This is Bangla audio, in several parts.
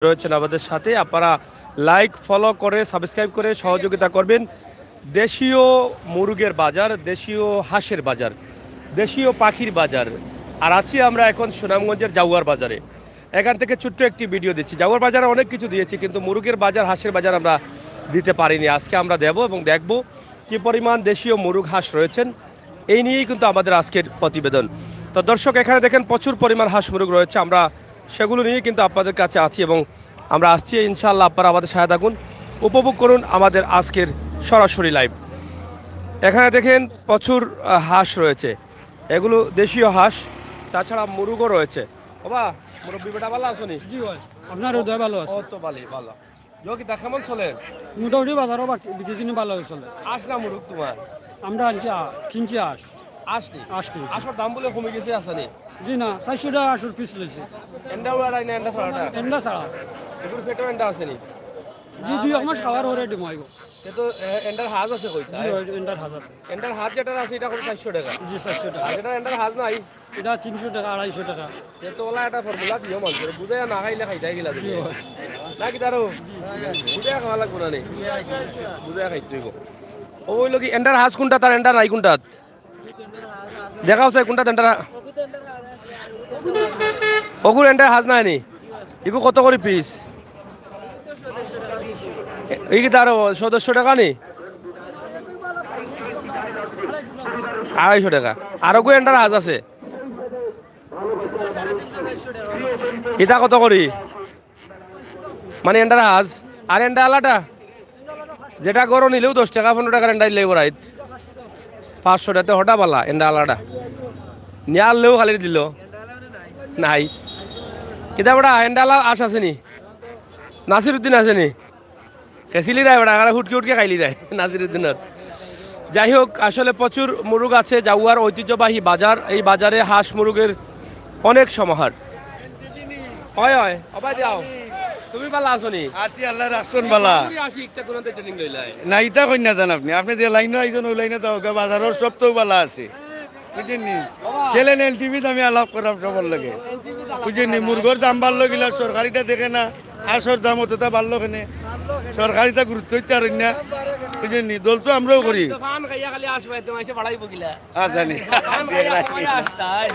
রয়েছেন আমাদের সাথে। আপনারা লাইক ফলো করে সাবস্ক্রাইব করে সহযোগিতা করবেন। দেশীয় মুরগের বাজার, দেশীয় হাঁসের বাজার, দেশীয় পাখির বাজার। আর আছি আমরা এখন সুনামগঞ্জের জাউয়ার বাজারে। এখান থেকে ছোট্ট একটি ভিডিও দিচ্ছি। জাউয়ার বাজারে অনেক কিছু দিয়েছি, কিন্তু মুরগের বাজার, হাঁসের বাজার আমরা দিতে পারিনি। আজকে আমরা দেব এবং দেখব কি পরিমাণ দেশীয় মুরগ হাঁস রয়েছেন। এই নিয়েই কিন্তু আমাদের আজকের প্রতিবেদন। তো দর্শক, এখানে দেখেন প্রচুর পরিমাণ হাঁস মুরগ রয়েছে। আমরা সেগুলো নিয়েই কিন্তু আপনাদের কাছে আছি এবং আমরা আসছি। ইনশাআল্লাহ আপনারা আমাদের সাথে থাকুন, উপভোগ করুন আমাদের আজকের সরাসরি লাইভ। এখানে দেখেন প্রচুর হাঁস রয়েছে, এগুলো দেশীয় হাঁস। তাছাড়া মুরগও রয়েছে। বাবা, মুরব্বী বেটা ভালো আছো নি? জি ভাই, আপনার হৃদয় ভালো আছে। তো ভালো ভালো। যোগিতা কেমন চলেন? মোটামুটি বাজারও বিক্রি কিনে ভালো চলে। আস না মুরগ তোমার? আমরা আনছি কিনছি আস আসনি? আস কিনছি। আসর দাম বলে কমে গেছে আসনি? জি না, 400 টাকা আসর পিস লেছে। এন্ডা উড়াই না এন্ডা ছড়াটা? এন্ডা ছাড়া এগুলো ফেটো এন্ডা আসেনি? জি 2 মাস খাওয়ার ওরে ডিম আইব। কিন্তু এন্ডার হাজ আছে কইতা? জি এন্ডার হাজার আছে। এন্ডার হাজ যেটা আছে এটা কত? 400 টাকা। জি 400 টাকা। আর যেটা এন্ডার হাজ নাই এটা 300 টাকা 250 টাকা। এতো ওলা একটা ফর্মুলা দিও মানুষের, বুঝে না খাইলে খাইতাই গেলা তুমি নাকি তারও বুঝে খাওয়া লাগবো না নি? বুঝে খাইতেই গো। ও ওই লোক এন্ডার হাজ কোনটা তার এন্ডার নাই কোনটা দেখাও চাই কোনটা এন্ডার? ওগুর এন্ডার হাজ নাই নি? এগু কত করে পিস? এই কি তার 100 টাকা নি? 250 টাকা। আর ওগু এন্ডার হাজ আছে, এটা কত করি? মানে এন্ডার হাজ আর এন্ডা আলাটা যেটা গরো নিলেও 10 টাকা 15 টাকার এন্ডা দিলে রাইত 500 টাকাতে হটা বালা এন্ডা আলাটা নিয়ে আনলেও খালি দিল নাই। কিতা বড়া এন্ডা আলা আস আসেনি? নাসিরুদ্দিন আসেনি? খেসিলি রায় বড়া আর হুটকে হুটকে খাইলি রায় নাসিরুদ্দিনের। যাই হোক, আসলে প্রচুর মুরগ আছে। জাউয়ার ঐতিহ্যবাহী বাজার, এই বাজারে হাঁস মুরগের অনেক সমাহার। হয় হয় অবাই যাও। তুমি ভালো আছো নি? আছি আল্লাহ রাখছন বালা। আসি একটা কোনতে ট্রেনিং লইলাই না ইতা কই না জান আপনি যে লাইন আইজন ওই লাইনে তো বাজারের সব তো বালা আছে বুঝেননি। চ্যানেল টিভিতে আমি আলাপ করাম সবার লাগে বুঝেননি। মুরগোর দাম বাড়লো গিলা সরকারিটা দেখে না, আসর দাম অতটা বাড়লো কেনে সরকারিটা গুরুত্ব দিতে পারেন না বুঝেননি। দল তো আমরাও করি ফান খাইয়া খালি আসবে তোমায় এসে বাড়াইবো গিলা জানি ফান খাইয়া কইরা আসতাই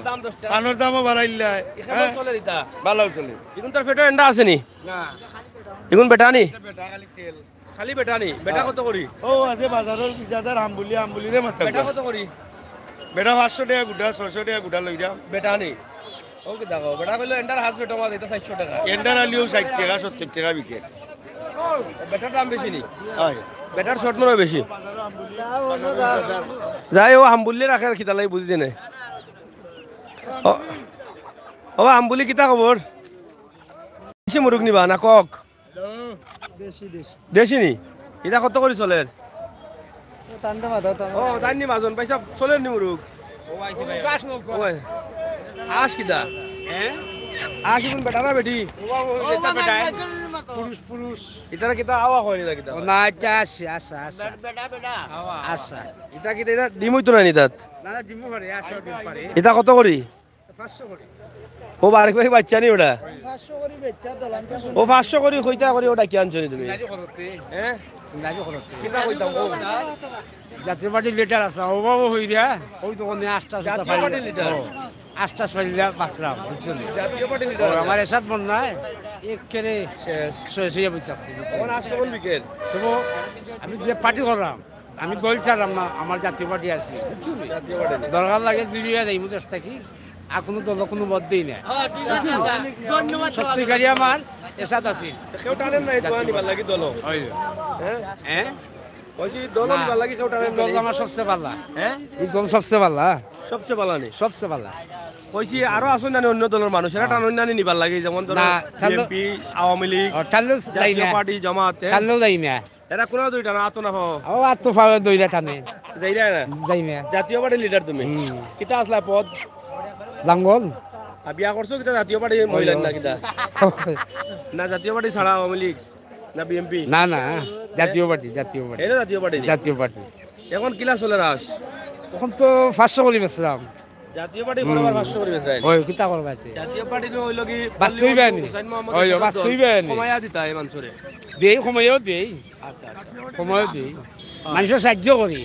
দাম 10 টাকা পানোর দামও বাড়াইলাই এখানে চলে দিতা ভালো চলে এখন তার ফেটো এন্ডা আছে নি? না এখন বেটা নি? বেটা খালি তেল খালি বেটা নি? বেটা কত করি? ও আছে বাজারের বিজাদার আমবুলি রে মাছ বেটা কত করি? বেটা 500 টাকা গুড়া 600 টাকা গুড়া লই যাম। বেটা নি? ওকে দেখো বেটা কইলো এন্ডার হাজ বেটা মা দিতা 400 টাকা। এন্ডার আলিও 60 টাকা 70 টাকা বিকে। বেটার দাম বেশি নি? হয় বেটার শর্ট মনে হয় বেশি। যাই ও আমবুলি রাখে আর খিতা লাগে বুঝি দেনে। ও আমবুলি কিতা খবর? দেশি মুরগ নিবা না কক? দেশি নি? এটা কত করে চলে? ও তাই নি বাজন পয়সা চলে নি মুরগ? ওই আস কিতা? আস ইবন বেটা না বেটি? ইতারা কিতা আওয়া হয় না কিতা? না এটা আছে আচ্ছা আচ্ছা আচ্ছা। ইতা কিতা ইতা ডিম হইতো না নি তাত? না না দিমু করে আসো দিম পারে। ইতা কত করি? 500 করে। ও বারেক ভাই বাচ্চা নি ওটা? 500 করে বেচা দলান তো। ও 500 করি কইতা করি ওটা কি আনছো নি তুমি? নাজি করতে হ্যাঁ নাজি করতে। কিতা কইতাম ও? জাতীয় পার্টি লিটার আছে ও বাবু হই রিয়া ওই তো কোনে আস্তা জাতীয় পারি পার্টির লিটার? আস্তা পারিলা বাসরাম বুঝছেন। জাতীয় পার্টি ও লিডার আমার এসাত মন নাই একেরে সয়ে বুঝতাছি। কোন আজ কেমন বিকেল? তবু আমি যে পার্টি করলাম আমি দল চালাম না, আমার জাতীয় পার্টি আছে বুঝছেন। জাতীয় পার্টি নি? দরকার লাগে দিলিয়া দেই মুদেশ থাকি আর কোনো দল কোনো বদ্ধই না। সত্যিকারী আমার এসাত আছে। কেউ টানেন নাই তো আনিবার লাগি দল? ওই হ্যাঁ হ্যাঁ কইছি দল আনিবার লাগি কেউ টানেন দল নাই? আমার সবচেয়ে ভালো। হ্যাঁ এই দল সবচেয়ে ভালো সবচেয়ে ভালো নি? সবচেয়ে ভালো। কইছি আরো আসুন জানি অন্য দলের মানুষেরা টানুন জানি নিবার লাগে, যেমন ধরো না, টানলো- বিএনপি, আওয়ামী লীগ, টানলেও যাই জাতীয় না পার্টি, জামাত, হ্যাঁ? টানলেও যাই না। এরা কোনো দুইটা না আতো না পাও ও আর তো পাবে দইরা টানে যাই না? যাই না। জাতীয় পার্টির লিডার তুমি? কিতা আসলা পদ? লাঙ্গল আর বিয়া করছো কিতা জাতীয় পার্টি মহিলা না কিতা? না জাতীয় পার্টি ছাড়া আওয়ামী লীগ না বিএনপি? না না জাতীয় পার্টি জাতীয় পার্টি এটা জাতীয় পার্টি নি? জাতীয় পার্টি। এখন কিলা চলে রাস? এখন তো 500 করে বেচলাম। জাতীয় পার্টি বরাবর 500 করে বেচরাই ওই কিতা করবা আছে জাতীয় পার্টি তো হইল কি বাস্তবই বেআইনি। ওই বাস্তবই বেআইনি। কমায়া দিতা এই মানুষরে দেই সময়ও দেই আচ্ছা আচ্ছা সময়ও দেই মানুষের সাহায্য করি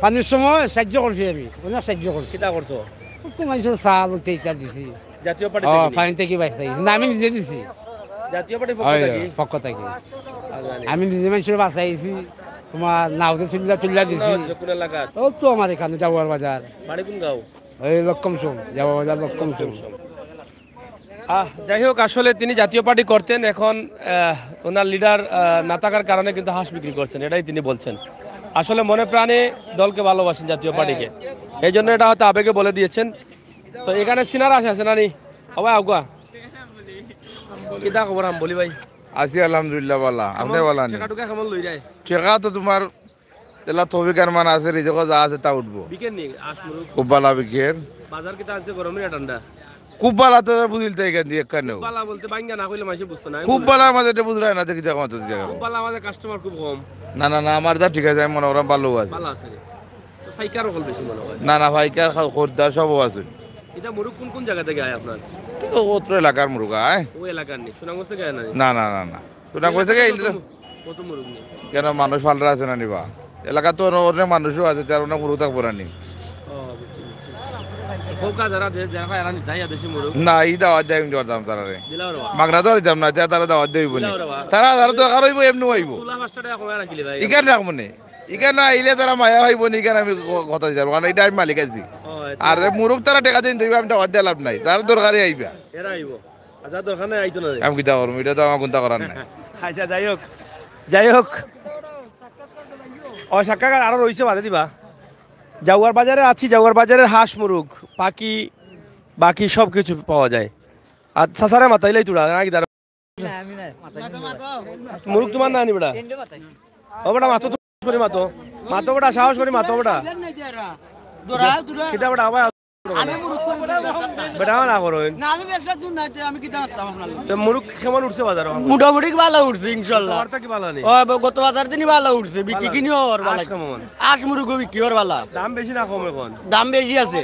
পানির সময় সাহায্য করছি আমি অনেক সাহায্য করছি কিতা করছো তো মানুষের চাল তেইটা দিছি জাতীয় পার্টি ও থেকে নি? ফাইন থেকে বাইসা না আমি নিজে দিছি জাতীয় পার্টি পক্ষ ওই থেকে পক্ষ থেকে জানি। আমি নিজে মানুষের বাঁচাইছি তোমার নাওতে চিল্লা পিল্লা দিছি কোন কোন এলাকা ও তো আমার এখানে যাওয়ার বাজার বাড়ি কোন গাঁও ওই লক্ষম সোম যাওয়ার বাজার লক্ষম সোম যাই হোক আসলে তিনি জাতীয় পার্টি করতেন এখন ওনার লিডার না থাকার কারণে কিন্তু হাঁস বিক্রি করছেন এটাই তিনি বলছেন আসলে মনে প্রাণে দলকে ভালোবাসেন জাতীয় পার্টিকে এই জন্য এটা হয়তো আবেগে বলে দিয়েছেন তো এখানে সিনার আছে নানি সবাই আগুয়া কিতা খবর আম বলি ভাই আছি আলহামদুলিল্লাহ বলা আপনি বলা নি টাকা টুকা কেমন লই যায় ঠেকা তো তোমার তেলা তবিকার মান আছে রিজক যা আছে তা উঠবো বিকেন নি আসমুরু খুব বালা বিকের বাজার কিতা আছে গরম না ঠান্ডা খুব বালা তো বুঝিল তো এখান দিয়ে এখানেও বালা বলতে বাইঙ্গা না কইলে মাইসে বুঝতো না খুব বালার মাঝে এটা বুঝলাই না দেখি দেখো তো দেখো বালা আমাদের কাস্টমার খুব কম না না না আমার যা ঠিক আছে আমি মনে করাম ভালো আছে বালা আছে ফাইকারও কল বেশি মনে হয় না না ভাই কার খরিদ্দার সবও আছে এটা মুরুগ কোন কোন জায়গা থেকে আয় আপনার তো ওত্র এলাকার মুরগা ওই এলাকার নেই সুনামগঞ্জ থেকে আয় না না না না না তোরা কইছে কি কত মুরুগ নেই কেন মানুষ ফালরা আছে না নিবা এলাকা তো অনেক মানুষও আছে তার অনেক মুরগ থাকবো না নি খোকা যারা যারা খায় এরা যাই দেশি মুরুগ না এই দাওয়াত দেয় আমি জোর দাম তারা রে দিলাও রে মাগনা তো দিতাম না তারা দাওয়াত দেব নি তারা তারা তো আর হইব এমনি হইব তুলা 5 টাকা কমায় রাখিলে ভাই ইকান রাখবো নে ইকান আইলে তারা মায়া হইব নি ইকান আমি কথা দিতাম কারণ এটা আমি মালিক আছি আর মুরগ তারা টাকা দিন দিবে আমি দাওয়াত দিয়ে লাভ নাই তার দরকারই আইবা এরা আইব আচ্ছা দরকার নাই আইতো না আমি কিতা করবো এটা তো আমার কোনটা করার নাই আচ্ছা যাই হোক ও সাক্কা আরো রইছে বাদে দিবা জাউয়ার বাজারে আছি জাউয়ার বাজারের হাঁস মুরুগ পাখি বাকি সব কিছু পাওয়া যায় আর সাসারে মাতাইলেই তুড়া নাকি তার মুরুগ তোমার না আনি বেটা ও বেটা মাতো করে মাতো মাতো বেটা সাহস করে মাতো বেটা কিতা বেটা আবার বেটা না করো না আমি ব্যবসা দূর নাই আমি কি দাঁড়াতাম আপনার তো মুরুগ কেমন উঠছে বাজারে মোটামুটি ভালো উঠছে ইনশাল্লাহ তোমারটা কি ভালো নেই ও গত বাজার দিনই ভালো উঠছে বিক্রি কিনি ওর ভালো হাঁস কেমন আশ মুরগো বিক্রি ওর ভালো দাম বেশি না কম এখন দাম বেশি আছে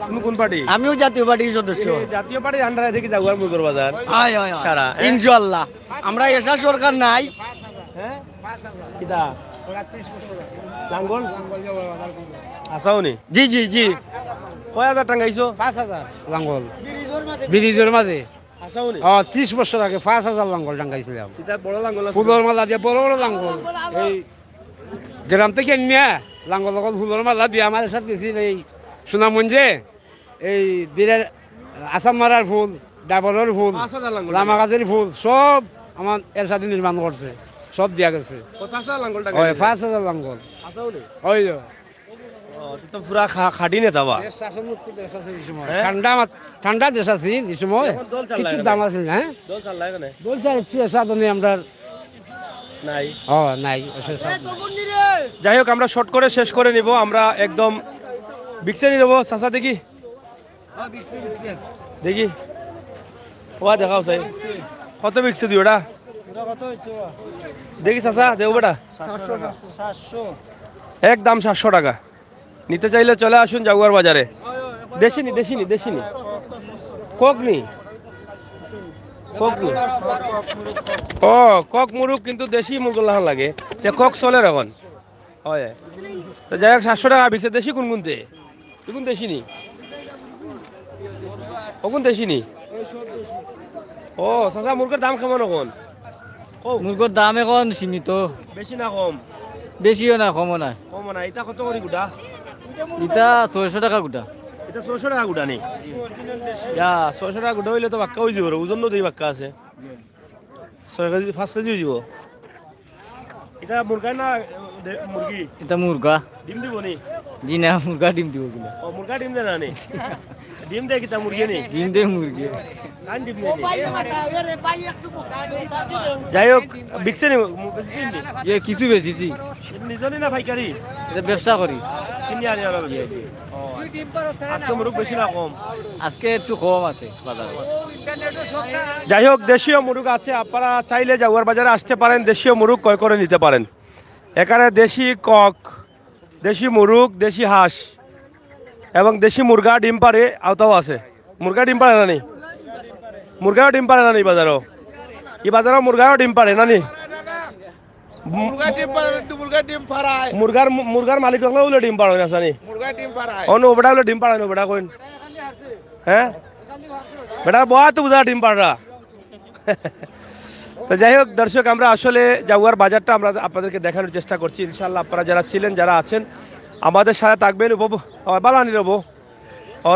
তুমি কোন পার্টি আমিও জাতীয় পার্টির সদস্য জাতীয় পার্টির আন্ডারে থেকে জাগুয়ার মুরগের বাজার আয় আয় আয়। সারা, হ্যাঁ? ইনশাল্লাহ আমরা এসা সরকার নাই হ্যাঁ কিতা লাঙ্গল আসাও নি জি জি জি কয় হাজার টাকা আইছো 5,000 লাঙ্গল ব্রিজের মাঝে আসাও নি 30 বছর আগে 5,000 লাঙ্গল ডাঙ্গাইছিলাম কিতা বড় লাঙ্গল আছে? ফুলের মালা দিয়ে বড় বড় লাঙ্গল এই গ্রাম থেকে নিয়ে লাঙ্গল লগত ফুলের মালা দিয়ে আমার সাথে গেছিল এই সুনামগঞ্জে এই বীরের আসাম মারার ফুল ডাবরের ফুল 5,000 লাঙ্গল লামাগাজের ফুল সব আমার এর সাথে নির্মাণ করছে সব দিয়া গেছে 5,000 লাঙ্গল টাকা ওই 5,000 লাঙ্গল আসাও নি ওই ও তুই তো পুরা খাটি নে তাবা হ্যাঁ? ঠান্ডা দেশ আছে এই সময় এখন দোল চাল কিছু লাগে দাম আছে হ্যাঁ দল চাল লাগে না বলছে একটু সাধনে আমরা নাই ও নাই এসে সব যাই হোক আমরা শর্ট করে শেষ করে নিব আমরা একদম বিক্সে নিয়ে নেবো চাচা দেখি দেখি ওয়া দেখাও চাই কত বিকছে তুই ওটা দেখি চাচা দেব বেটা একদম 700 টাকা নিতে চাইলে চলে আসুন জাগুয়ার বাজারে দেশিনি কক নি ও কক মুরুগ কিন্তু দেশি মুরগুলো লাগে তে কক চলে এখন হয় তো যাই হোক 700 টাকা বিকছে দেশি কোন কোনতে কোন দেশি নি কোন দেশি নি ও চাচা মুরগের দাম কেমন এখন মুরগোর দাম এখন সীমিত বেশি না কম বেশিও না কমও না কম না এটা কত করে গুটা ইটা 600 টাকা গোটা এটা 600 টাকা গুটা নি ইয়া 600 টাকা গুটা হইলে তো বাক্কা হয়ে যাব ওজন নদী বাক্কা আছে 6 কেজি 5 কেজি হয়ে যাব এটা মুরগা না মুরগি এটা মুরগা ডিম দিব নি জি না মুরগা ডিম দিব কিনা ও মুরগা ডিম দেয় না নি ডিম দেয় কিতা মুরগি নি ডিম দে মুরগি নান ডিম দেয় নি? যাই হোক বিকছে নি বেশি নি যে কিছু বেশিছি নিজনি না পাইকারি এটা ব্যবসা করি কিনি আনি আর আজকে মুরগ বেশি না কম আজকে একটু কম আছে বাজারে যাই হোক দেশীয় মুরগ আছে আপনারা চাইলে জাগুয়ার বাজারে আসতে পারেন দেশীয় মুরগ ক্রয় করে নিতে পারেন এখানে দেশি কক দেশি মুরগ দেশি হাঁস এবং দেশি মুরগা ডিম পারে আওতাও আছে মুরগা ডিম পারে না নি মুরগাও ডিম পারে না নি বাজারও এই বাজারও মুরগাও ডিম পারে না নি মুরগা ডিম ফারায় মুরগার মালিক হলে ডিম পাড়ে না জানি মুরগা ডিম ফারায় অন্য বেটা হলে ডিম পাড়ানো বেটা কইন হ্যাঁ বেটা বয়া তো বুঝা ডিম পাড়া তো যাই হোক দর্শক আমরা আসলে জাগুয়ার বাজারটা আমরা আপনাদেরকে দেখানোর চেষ্টা করছি ইনশাল্লাহ আপনারা যারা ছিলেন যারা আছেন আমাদের সাথে থাকবেন বালানি রবো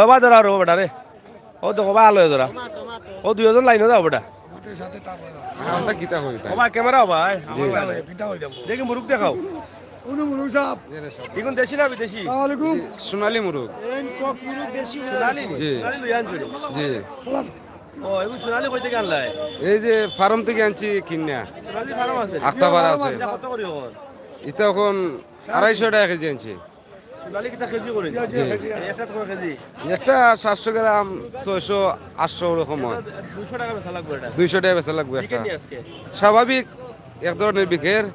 বা ধরা রবো বেটা রে ও তো কবা আলো ধরা ও দুজন লাইনও যাও বেটা আমরা কিতা করি ও ভাই ক্যামেরা ও ভাই দেখি মুরুখ দেখাও এখন দেশি না বিদেশি সোনালী মুরগ সোনালি সোনালি লই আনছো জি ও এগুলো সোনালি কই থেকে আনলাই এই যে ফার্ম থেকে আনছি কিনা সোনালি ফার্ম আছে আখতাপাড়া আছে এটা কত করে এখন এটা এখন 250 টাকা কেজি আনছি সোনালি কিটা কেজি করে একটা কত কেজি একটা 700 গ্রাম 600 800 ওরকম হয় 200 টাকা বেচা লাগবে এটা 200 টাকা বেচা লাগবে একটা চিকেন আজকে স্বাভাবিক এক ধরনের বিকের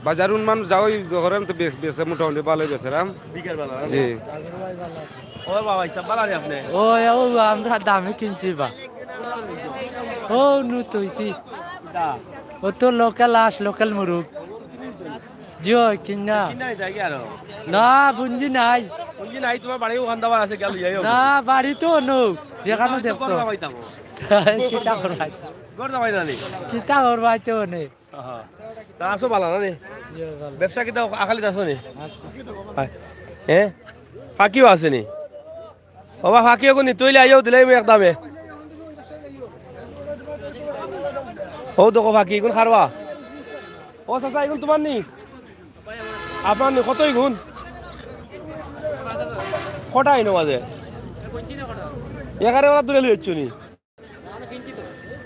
বাজার মানুষ যাওই ধরেন তো বেচে মোটামুটি ভালোই বেচেরাম বিকেল বেলা জি ও বাবা হিসাব বালা রে আপনি ও আমরা দামে কিনছি বা ও নু তুইছি দা ও তো লোকাল মুরুগ জিও কিনা কিনা এটা কি আর না পুঞ্জি নাই কোনজি নাই তোমার বাড়ি ওখান দাবার আছে গেল যাইও না বাড়ি তো নো যেখানে দেখছো গড় দাবাই তাকো কিতা করবাই গড় দাবাই না নি কিতা করবাই তো নে হ্যাঁ তা আসো বালা না নি ব্যবসা কিটা আখালিত আসো নি হ্যাঁ ফাঁকিও আছে নি বাবা ফাঁকিও কোনি তৈলে আইও দিলাই মই একদমে ও দেখো ফাঁকি কোন খারবা ও চাচা এগুন তোমার নি আপনার নি কতই গুণ কটা আইনো মাঝে এগারে ওরা দূরে লইছ নি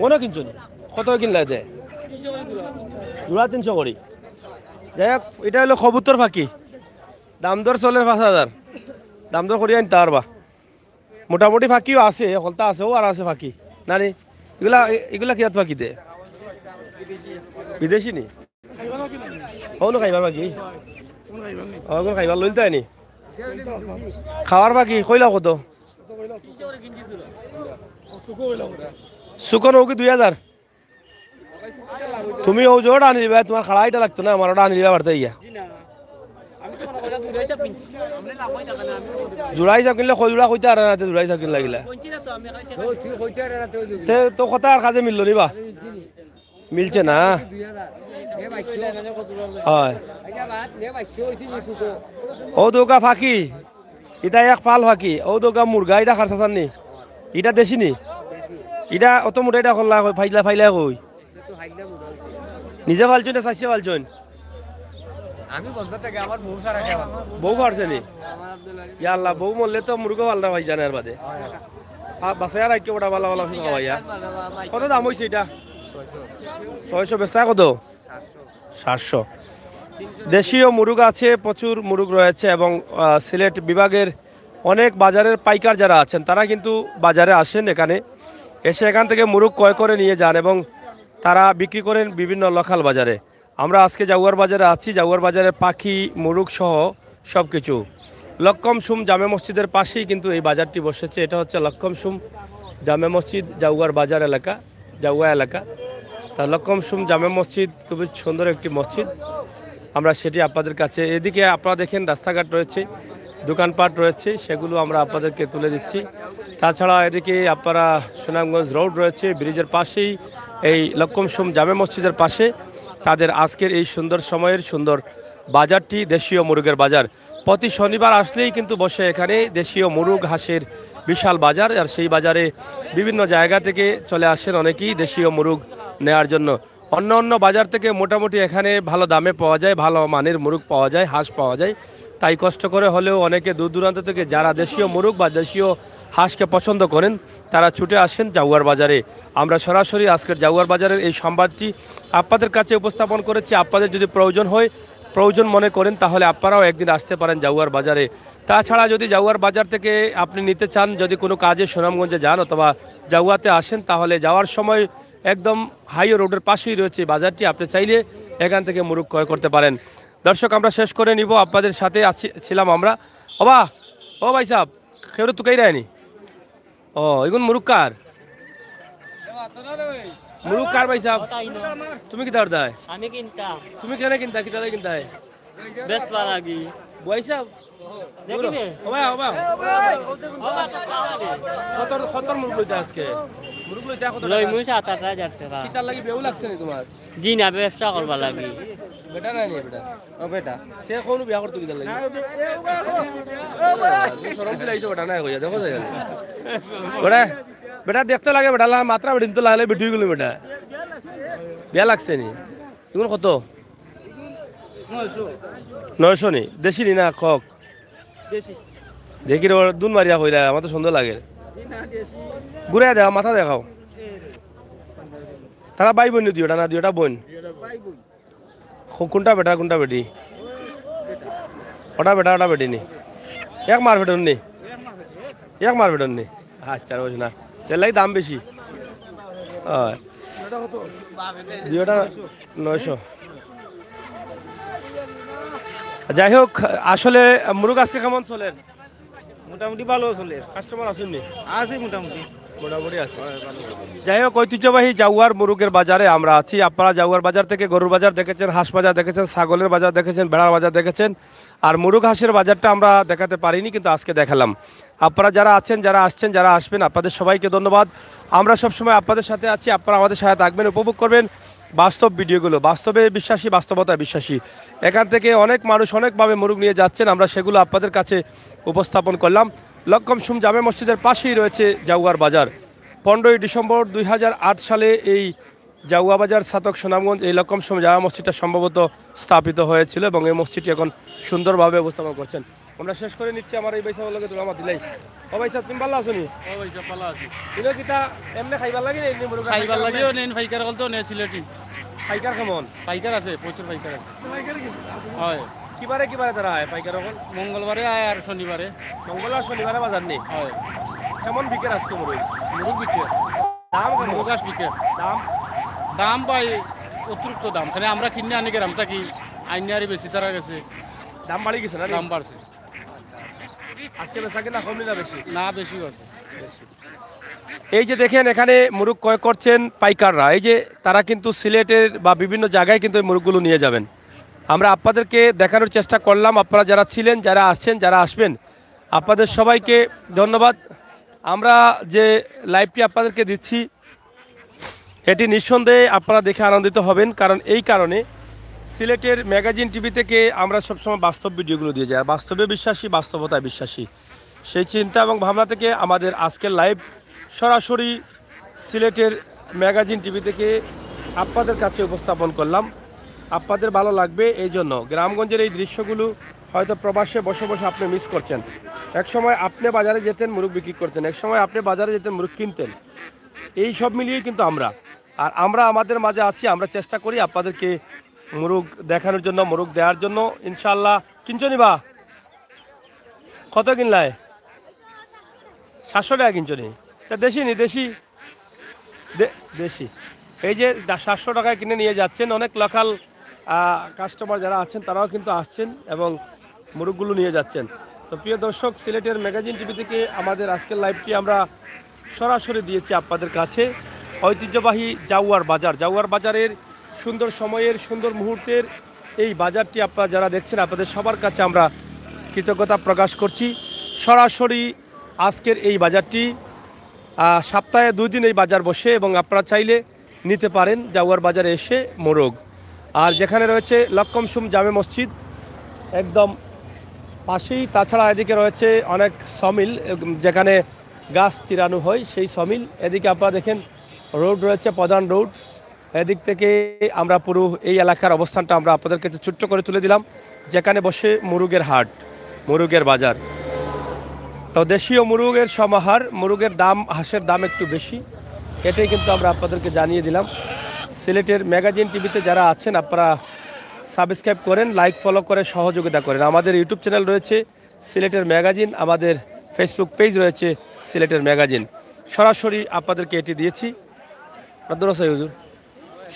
ওনা কিনছো নি কত কিনলাই দে জোড়া 300 করি যাই হোক এটা হলো কবুতর ফাঁকি দাম দর চলে 5000 দাম দর করি আনতে পারবা মোটামুটি ফাঁকিও আছে হলতা আছে ও আর আছে ফাঁকি না নি এগুলা কিয়াত ফাঁকি দে বিদেশি নি ও নো খাইবার বাকি ও কোন খাইবার লইল তাই নি খাওয়ার বাকি কইলা কত সুকন ও কি 2000 তুমি ও জোড়া আনি দিবা তোমার খাড়াইটা লাগতো না আমার ওটা আনি দিবা বাড়তে গিয়া জোড়াই চাপ কিনলে জোড়া কইতে আর না জোড়াই চাপ কিন লাগিলা তো কথা আর কাজে মিললো নিবা মিলছে না হয় ও দোকা ফাঁকি এটা এক ফাল ফাঁকি ও দোকা মুরগা এটা খারসা চাননি এটা দেশি নি এটা অত মোটা এটা করলা ফাইলা ফাইলা কই নিজে ফালছুন না চাইছে ফালছুন বউ ফারছে নি ইয়া আল্লাহ বউ মরলে তো মুরগা ফালরা ভাই জানে আর বাদে বাসায় আর আইকে ওটা ভালো ভালো ভাইয়া কত দাম হয়েছে এটা 600 বেচা কত 700 দেশীয় মুরগ আছে প্রচুর মুরগ রয়েছে এবং সিলেট বিভাগের অনেক বাজারের পাইকার যারা আছেন তারা কিন্তু বাজারে আসেন এখানে এসে এখান থেকে মুরগ ক্রয় করে নিয়ে যান এবং তারা বিক্রি করেন বিভিন্ন লোকাল বাজারে আমরা আজকে জাগুয়ার বাজারে আছি জাগুয়ার বাজারে পাখি মুরগ সহ সব কিছু লক্কম সুম জামে মসজিদের পাশেই কিন্তু এই বাজারটি বসেছে এটা হচ্ছে লক্কম সুম জামে মসজিদ জাগুয়ার বাজার এলাকা জাগুয়া এলাকা তা লক্কম সুম জামে মসজিদ খুবই সুন্দর একটি মসজিদ আমরা সেটি আপনাদের কাছে এদিকে আপনারা দেখেন রাস্তাঘাট রয়েছে দোকানপাট রয়েছে সেগুলো আমরা আপনাদেরকে তুলে দিচ্ছি তাছাড়া এদিকে আপনারা সুনামগঞ্জ রোড রয়েছে ব্রিজের পাশেই এই লক্কম সুম জামে মসজিদের পাশে তাদের আজকের এই সুন্দর সময়ের সুন্দর বাজারটি দেশীয় মুরগের বাজার প্রতি শনিবার আসলেই কিন্তু বসে এখানে দেশীয় মুরগ হাঁসের বিশাল বাজার আর সেই বাজারে বিভিন্ন জায়গা থেকে চলে আসেন অনেকেই দেশীয় মুরগ নেয়ার জন্য অন্য অন্য বাজার থেকে মোটামুটি এখানে ভালো দামে পাওয়া যায় ভালো মানের মুরগ পাওয়া যায় হাঁস পাওয়া যায় তাই কষ্ট করে হলেও অনেকে দূর দূরান্ত থেকে যারা দেশীয় মুরগ বা দেশীয় হাঁসকে পছন্দ করেন তারা ছুটে আসেন জাগুয়ার বাজারে আমরা সরাসরি আজকের জাগুয়ার বাজারের এই সংবাদটি আপনাদের কাছে উপস্থাপন করেছি আপনাদের যদি প্রয়োজন মনে করেন তাহলে আপনারাও একদিন আসতে পারেন জাগুয়ার বাজারে তাছাড়া যদি জাগুয়ার বাজার থেকে আপনি নিতে চান যদি কোনো কাজে সুনামগঞ্জে যান অথবা জাগুয়াতে আসেন তাহলে যাওয়ার সময় একদম হাইওয়ে রোডের পাশেই রয়েছে বাজারটি আপনি চাইলে এখান থেকে মুরগ ক্রয় করতে পারেন দর্শক আমরা শেষ করে নিব আপনাদের সাথে ছিলাম আমরা ও ভাই সাহেব খেয়ে তুকাই রায়নি ও এগুন মুরুগ কার মুরুগ কার ভাই সাহেব তুমি কি দাঁড় দেয় আমি কিনতাম তুমি কেন কিনতা কিতা কিনতা বেসবা লাগি বই সাহেব দেখিনি ওবা ওবা খতর মুরুগ লইতে আজকে মুরুগ লইতে কত লই মুই 7-8 টাকা কিতার লাগি বেউ লাগছে নি তোমার জি না ব্যবসা করবা লাগি বেটা নাই নি বেটা ও বেটা কে কোন বিয়া করতে কিতার লাগি শরম দিলাইছো বেটা নাই কইয়া দেখো যাই বেটা বেটা দেখতে লাগে বেটা মাত্রা বেডিন তো লাগলে বেটি গেল বেটা বিয়া লাগছে নি এগুলো কত 900 নি দেশি নি না কক দেখি রে দুন মারিয়া কইরা আমার তো সুন্দর লাগে ঘুরে দেখাও মাথা দেখাও তারা ভাই বোন দুইটা না দুইটা বোন কোনটা বেটা কোনটা বেটি ওটা বেটা ওটা বেটি নি এক মার বেটন নি এক মার বেটন নি আচ্ছা বুঝ না তেল লাগে দাম বেশি দুইটা 900 যাই হোক আসলে মুরুগ আজকে কেমন চলেন মোটামুটি ভালো চলে কাস্টমার আসেননি আছে মোটামুটি মোটামুটি আছে যাই হোক ঐতিহ্যবাহী জাউয়ার মুরুগের বাজারে আমরা আছি আপনারা জাউয়ার বাজার থেকে গরুর বাজার দেখেছেন হাঁস বাজার দেখেছেন ছাগলের বাজার দেখেছেন ভেড়ার বাজার দেখেছেন আর মুরুগ হাঁসের বাজারটা আমরা দেখাতে পারিনি কিন্তু আজকে দেখালাম আপনারা যারা আছেন যারা আসছেন যারা আসবেন আপনাদের সবাইকে ধন্যবাদ আমরা সবসময় আপনাদের সাথে আছি আপনারা আমাদের সাথে থাকবেন উপভোগ করবেন বাস্তব ভিডিওগুলো বাস্তবে বিশ্বাসী বাস্তবতায় বিশ্বাসী এখান থেকে অনেক মানুষ অনেকভাবে মুরুগ নিয়ে যাচ্ছেন আমরা সেগুলো আপনাদের কাছে উপস্থাপন করলাম লক্কম সুম জামে মসজিদের পাশেই রয়েছে জাউয়ার বাজার 15ই ডিসেম্বর 2008 সালে এই জাউয়া বাজার সাতক সুনামগঞ্জ এই লক্কম সুম জামে মসজিদটা সম্ভবত স্থাপিত হয়েছিল এবং এই মসজিদটি এখন সুন্দরভাবে উপস্থাপন করছেন আমরা শেষ করে নিচ্ছি আমার এই পয়সা লগে তোলা আমার দিলাই ও ভাই সাহেব তুমি ভালো আছো নি ও ভাইসা পালা আছে দিলো কিতা এমনি খাইবার লাগে এমনি মুরুগ খাইবার লাগিও নেন পাইকার কল তো নে সিলেটি পাইকার কেমন পাইকার আছে প্রচুর পাইকার আছে হয় কিবারে কিবারে তারা আয় পাইকার এখন মঙ্গলবারে আয় আর শনিবারে মঙ্গলবার শনিবারে বাজার নেই হয় কেমন বিকের আজকে মুরুগ মুরুগ বিকে দাম কেমন মুরগাস বিকে দাম দাম পাই অতিরিক্ত দাম খালি আমরা কিনে আনি গেলাম থাকি আইনি আরি বেশি তারা গেছে দাম বাড়ি গেছে না দাম বাড়ছে আজকে বেচা কিনা কমলি না বেশি না বেশি আছে এই যে দেখেন এখানে মুরুগ ক্রয় করছেন পাইকাররা এই যে তারা কিন্তু সিলেটের বা বিভিন্ন জায়গায় কিন্তু এই মুরগগুলো নিয়ে যাবেন আমরা আপনাদেরকে দেখানোর চেষ্টা করলাম আপনারা যারা ছিলেন যারা আসছেন যারা আসবেন আপনাদের সবাইকে ধন্যবাদ আমরা যে লাইভটি আপনাদেরকে দিচ্ছি এটি নিঃসন্দেহে আপনারা দেখে আনন্দিত হবেন কারণ এই কারণে সিলেটের ম্যাগাজিন টিভি থেকে আমরা সবসময় বাস্তব ভিডিওগুলো দিয়ে যাই আর বাস্তবে বিশ্বাসী বাস্তবতায় বিশ্বাসী সেই চিন্তা এবং ভাবনা থেকে আমাদের আজকের লাইভ সরাসরি সিলেটের ম্যাগাজিন টিভি থেকে আপনাদের কাছে উপস্থাপন করলাম আপনাদের ভালো লাগবে এই জন্য গ্রামগঞ্জের এই দৃশ্যগুলো হয়তো প্রবাসে বসে বসে আপনি মিস করছেন একসময় আপনি বাজারে যেতেন মুরগ বিক্রি করতেন একসময় আপনি বাজারে যেতেন মুরগ কিনতেন এই সব মিলিয়েই কিন্তু আমরা আমাদের মাঝে আছি আমরা চেষ্টা করি আপনাদেরকে মুরগ দেখানোর জন্য মুরগ দেওয়ার জন্য ইনশাআল্লাহ কিনছো নিবা কত কিনলায় 700 টাকা কিনছো নি এটা দেশি নি দেশি দেশি এই যে 700 টাকায় কিনে নিয়ে যাচ্ছেন অনেক লোকাল কাস্টমার যারা আছেন তারাও কিন্তু আসছেন এবং মুরগগুলো নিয়ে যাচ্ছেন তো প্রিয় দর্শক সিলেটের ম্যাগাজিন টিভি থেকে আমাদের আজকের লাইভটি আমরা সরাসরি দিয়েছি আপনাদের কাছে ঐতিহ্যবাহী জাউয়ার বাজারের সুন্দর সময়ের সুন্দর মুহূর্তের এই বাজারটি আপনারা যারা দেখছেন আপনাদের সবার কাছে আমরা কৃতজ্ঞতা প্রকাশ করছি সরাসরি আজকের এই বাজারটি সপ্তাহে 2 দিন এই বাজার বসে এবং আপনারা চাইলে নিতে পারেন জাউয়ার বাজারে এসে মোরগ আর যেখানে রয়েছে লক্কম সুম জামে মসজিদ একদম পাশেই তাছাড়া এদিকে রয়েছে অনেক সমিল যেখানে গাছ চিরানো হয় সেই সমিল এদিকে আপনারা দেখেন রোড রয়েছে প্রধান রোড এদিক থেকে আমরা পুরো এই এলাকার অবস্থানটা আমরা আপনাদের কাছে ছোট্ট করে তুলে দিলাম যেখানে বসে মুরগের হাট মুরগের বাজার তো দেশীয় মুরগের সমাহার মুরগের দাম হাঁসের দাম একটু বেশি এটাই কিন্তু আমরা আপনাদেরকে জানিয়ে দিলাম সিলেটের ম্যাগাজিন টিভিতে যারা আছেন আপনারা সাবস্ক্রাইব করেন লাইক ফলো করে সহযোগিতা করেন আমাদের ইউটিউব চ্যানেল রয়েছে সিলেটের ম্যাগাজিন আমাদের ফেসবুক পেজ রয়েছে সিলেটের ম্যাগাজিন সরাসরি আপনাদেরকে এটি দিয়েছি দোরসাই হুজুর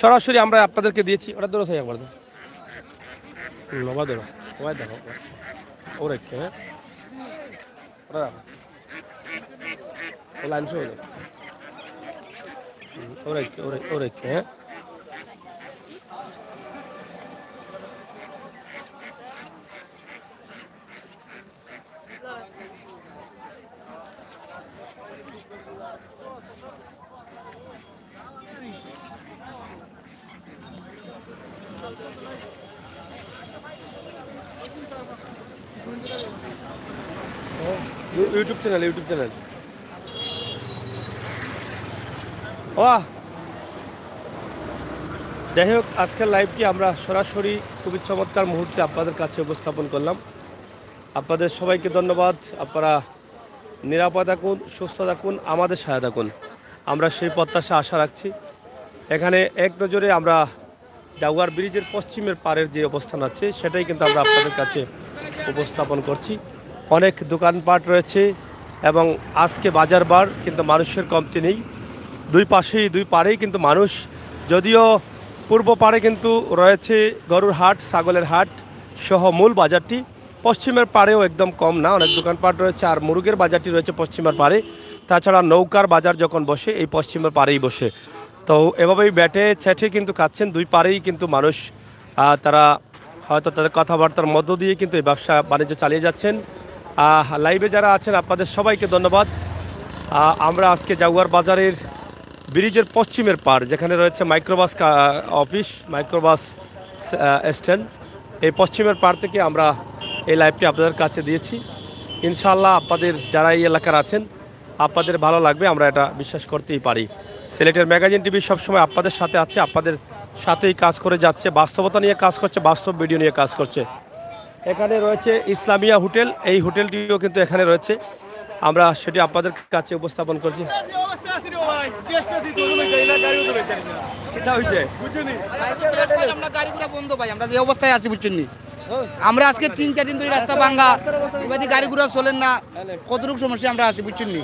সরাসরি আমরা আপনাদেরকে দিয়েছি ওটা দোরসাই একবার নবা ধরো দেখো ওরা একটু হ্যাঁ ওরা লাইন শুরু ওরে ওরে ওরে হ্যাঁ ইউটিউব চ্যানেল ওয়াহ যাই হোক আজকের লাইভটি আমরা সরাসরি খুবই চমৎকার মুহূর্তে আপনাদের কাছে উপস্থাপন করলাম। আপনাদের সবাইকে ধন্যবাদ। আপনারা নিরাপদ থাকুন, সুস্থ থাকুন, আমাদের সহায়তা থাকুন, আমরা সেই প্রত্যাশা আশা রাখছি। এখানে এক নজরে আমরা জাগুয়ার ব্রিজের পশ্চিমের পাড়ের যে অবস্থান আছে সেটাই কিন্তু আমরা আপনাদের কাছে উপস্থাপন করছি। অনেক দোকানপাট রয়েছে এবং আজকে বাজার বার, কিন্তু মানুষের কমতি নেই। দুই পাড়েই কিন্তু মানুষ, যদিও পূর্ব পাড়ে কিন্তু রয়েছে গরুর হাট, ছাগলের হাট সহ মূল বাজারটি, পশ্চিমের পাড়েও একদম কম না, অনেক দোকানপাট রয়েছে। আর মুরগের বাজারটি রয়েছে পশ্চিমের পাড়ে। তাছাড়া নৌকার বাজার যখন বসে এই পশ্চিমের পাড়েই বসে। তো এভাবেই ব্যাটে ছেটে কিন্তু খাচ্ছেন, দুই পাড়েই কিন্তু মানুষ তারা হয়তো তাদের কথাবার্তার মধ্য দিয়ে কিন্তু এই ব্যবসা বাণিজ্য চালিয়ে যাচ্ছেন। লাইভে যারা আছেন আপনাদের সবাইকে ধন্যবাদ। আমরা আজকে জাগুয়ার বাজারের ব্রিজের পশ্চিমের পাড়, যেখানে রয়েছে মাইক্রোবাস অফিস, মাইক্রোবাস স্ট্যান্ড, এই পশ্চিমের পাড় থেকে আমরা এই লাইভটি আপনাদের কাছে দিয়েছি। ইনশাআল্লাহ আপনাদের যারা এই এলাকার আছেন আপনাদের ভালো লাগবে, আমরা এটা বিশ্বাস করতেই পারি। সিলেটের ম্যাগাজিন টিভি সবসময় আপনাদের সাথে আছে, আপনাদের সাথেই কাজ করে যাচ্ছে, বাস্তবতা নিয়ে কাজ করছে, বাস্তব ভিডিও নিয়ে কাজ করছে। এখানে রয়েছে ইসলামিয়া হোটেল, এই হোটেলটিও কিন্তু এখানে রয়েছে, আমরা সেটি আপনাদের কাছে উপস্থাপন করছি। আমরা গাড়ি ঘোড়া বন্ধ ভাই, আমরা যে অবস্থায় আছি বুঝছেন নি, আমরা আজকে 3-4 দিন ধরে রাস্তা ভাঙ্গা, এবারে গাড়ি ঘোড়া চলেন না, কতটুকু সমস্যা আমরা আছি বুঝছেন নি।